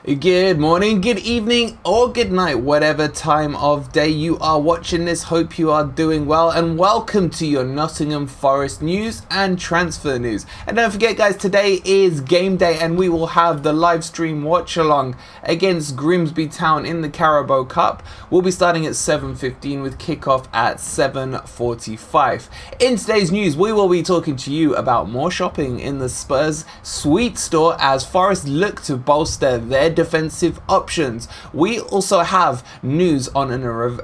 Good morning, good evening, or good night, whatever time of day you are watching this. Hope you are doing well, and welcome to your Nottingham Forest news and transfer news. And don't forget, guys, today is game day, and we will have the live stream watch along against Grimsby Town in the Carabao Cup. We'll be starting at 7:15 with kickoff at 7:45. In today's news, we will be talking to you about more shopping in the Spurs Sweet Store as Forest look to bolster their defensive options. We also have news on an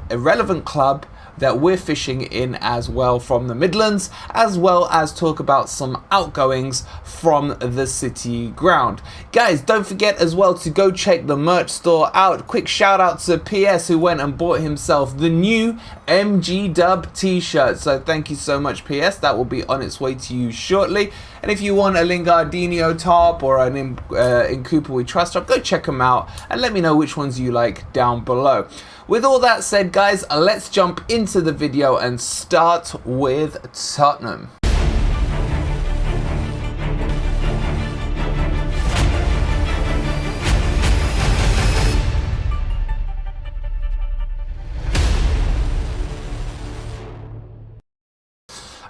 irrelevant club that we're fishing in as well from the Midlands, as well as talk about some outgoings from the City ground. Guys, don't forget as well to go check the merch store out. Quick shout out to PS who went and bought himself the new MG Dub t-shirt. So thank you so much, PS. That will be on its way to you shortly. And if you want a Lingardinho top or an in Cooper We Trust top, go check them out and let me know which ones you like down below. With all that said, guys, let's jump into the video and start with Tottenham.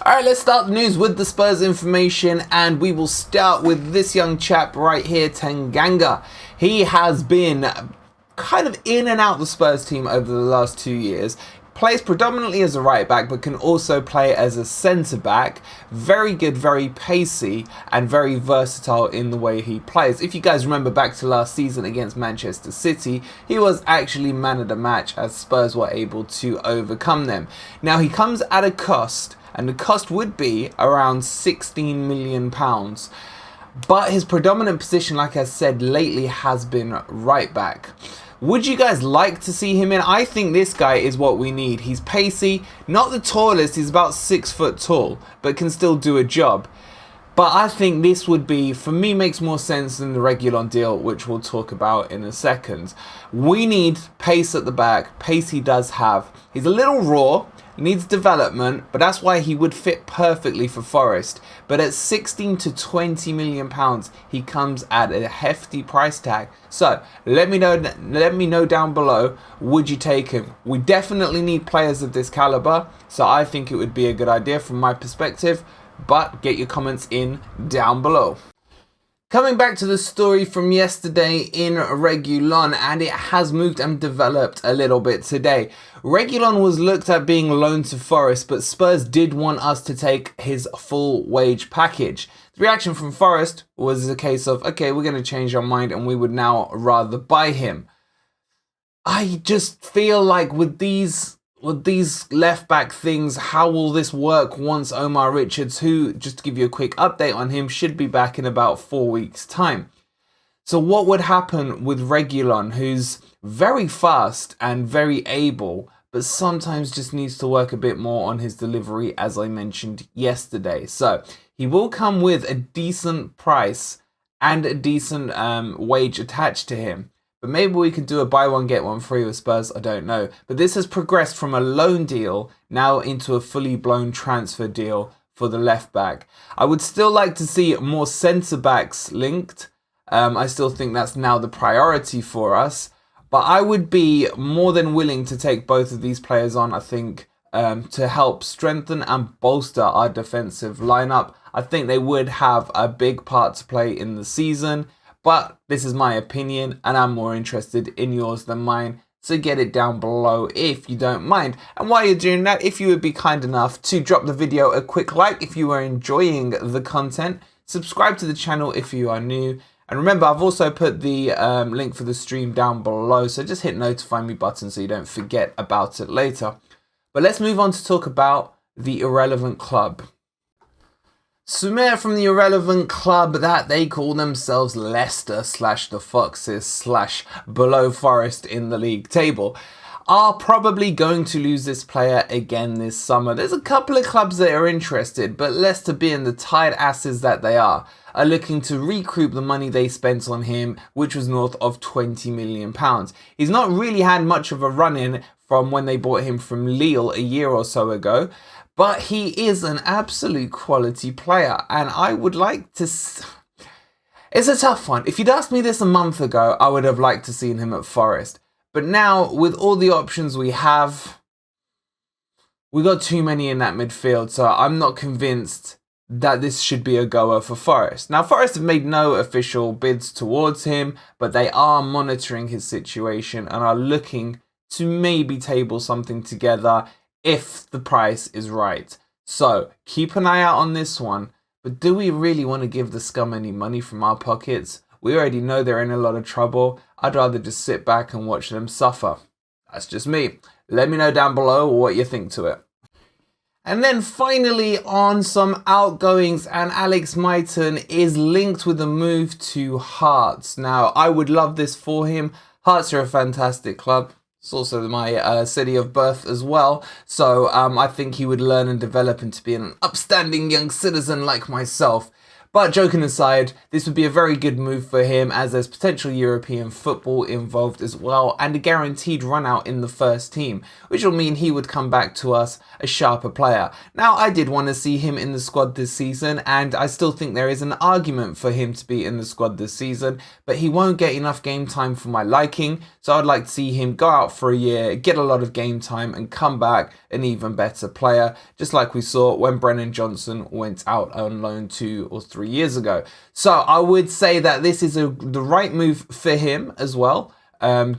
Alright, let's start the news with the Spurs information, and we will start with this young chap right here, Tanganga. He has been kind of in and out the Spurs team over the last 2 years. Plays predominantly as a right back, but can also play as a centre back. Very good, very pacey, and very versatile in the way he plays. If you guys remember back to last season against Manchester City, he was actually man of the match as Spurs were able to overcome them. Now he comes at a cost, and the cost would be around £16 million. But his predominant position, like I said, lately has been right back. Would you guys like to see him in? I think this guy is what we need. He's pacey, not the tallest, he's about 6 foot tall, but can still do a job. But I think this would be, for me, makes more sense than the Regulion deal, which we'll talk about in a second. We need pace at the back. Pace he does have. He's a little raw, needs development, but that's why he would fit perfectly for Forest. But at 16 to 20 million pounds, he comes at a hefty price tag. So let me know down below, would you take him? We definitely need players of this caliber, so I think it would be a good idea from my perspective. But get your comments in down below. Coming back to the story from yesterday in Regulion, and it has moved and developed a little bit today. Regulion was looked at being loaned to Forest, but Spurs did want us to take his full wage package. The reaction from Forest was a case of, okay, we're going to change our mind and we would now rather buy him. I just feel like with these left back things, how will this work once Omar Richards, who, just to give you a quick update on him, should be back in about 4 weeks' time? So what would happen with Regulion, who's very fast and very able, but sometimes just needs to work a bit more on his delivery, as I mentioned yesterday. So he will come with a decent price and a decent wage attached to him. But maybe we could do a buy one, get one free with Spurs, I don't know. But this has progressed from a loan deal now into a fully blown transfer deal for the left back. I would still like to see more centre backs linked. I still think that's now the priority for us. But I would be more than willing to take both of these players on, I think, to help strengthen and bolster our defensive lineup. I think they would have a big part to play in the season. But this is my opinion, and I'm more interested in yours than mine. So get it down below if you don't mind. And while you're doing that, if you would be kind enough to drop the video a quick like if you are enjoying the content. Subscribe to the channel if you are new. And remember, I've also put the link for the stream down below. So just hit notify me button so you don't forget about it later. But let's move on to talk about the irrelevant club. Soumare from the irrelevant club that they call themselves Leicester / the Foxes / below Forest in the league table are probably going to lose this player again this summer. There's a couple of clubs that are interested, but Leicester, being the tired asses that they are looking to recoup the money they spent on him, which was north of £20 million. He's not really had much of a run-in from when they bought him from Lille a year or so ago. But he is an absolute quality player, and I would like to... It's a tough one. If you'd asked me this a month ago, I would have liked to seen him at Forest. But now, with all the options we have, we got too many in that midfield, so I'm not convinced that this should be a goer for Forest. Now, Forest have made no official bids towards him, but they are monitoring his situation and are looking to maybe table something together if the price is right. So, keep an eye out on this one. But do we really want to give the scum any money from our pockets? We already know they're in a lot of trouble. I'd rather just sit back and watch them suffer. That's just me. Let me know down below what you think to it. And then finally on some outgoings, and Alex Mighten is linked with a move to Hearts. Now, I would love this for him. Hearts are a fantastic club. It's also my city of birth as well. So I think he would learn and develop into being an upstanding young citizen like myself. But joking aside, this would be a very good move for him as there's potential European football involved as well and a guaranteed run out in the first team, which will mean he would come back to us a sharper player. Now, I did want to see him in the squad this season, and I still think there is an argument for him to be in the squad this season, but he won't get enough game time for my liking, so I'd like to see him go out for a year, get a lot of game time and come back an even better player, just like we saw when Brennan Johnson went out on loan 2 or 3 years ago. So I would say that this is the right move for him as well.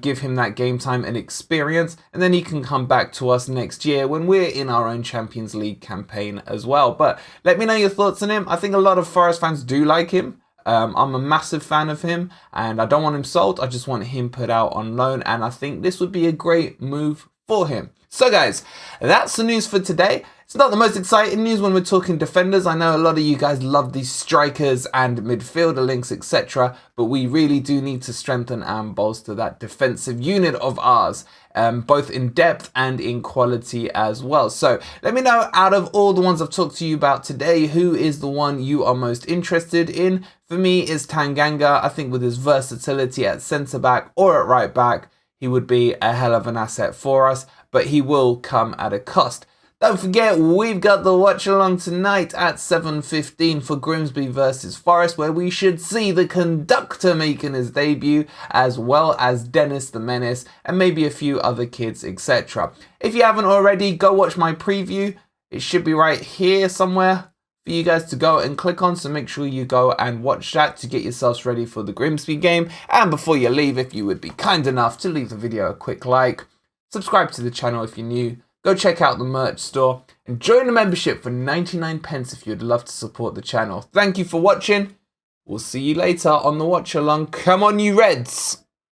Give him that game time and experience, and then he can come back to us next year when we're in our own Champions League campaign as well. But let me know your thoughts on him. I think a lot of Forest fans do like him. I'm a massive fan of him, and I don't want him sold. I just want him put out on loan, and I think this would be a great move for him. So guys, that's the news for today. It's not the most exciting news when we're talking defenders. I know a lot of you guys love these strikers and midfielder links, etc. But we really do need to strengthen and bolster that defensive unit of ours, both in depth and in quality as well. So let me know, out of all the ones I've talked to you about today, who is the one you are most interested in? For me, it's Tanganga. I think with his versatility at centre-back or at right-back, he would be a hell of an asset for us, but he will come at a cost. Don't forget, we've got the watch along tonight at 7:15 for Grimsby versus Forest, where we should see the conductor making his debut, as well as Dennis the Menace, and maybe a few other kids, etc. If you haven't already, go watch my preview. It should be right here somewhere for you guys to go and click on, so make sure you go and watch that to get yourselves ready for the Grimsby game. And before you leave, if you would be kind enough to leave the video a quick like, subscribe to the channel if you're new, go check out the merch store, and join the membership for 99 pence if you'd love to support the channel. Thank you for watching. We'll see you later on the watch along. Come on, you Reds!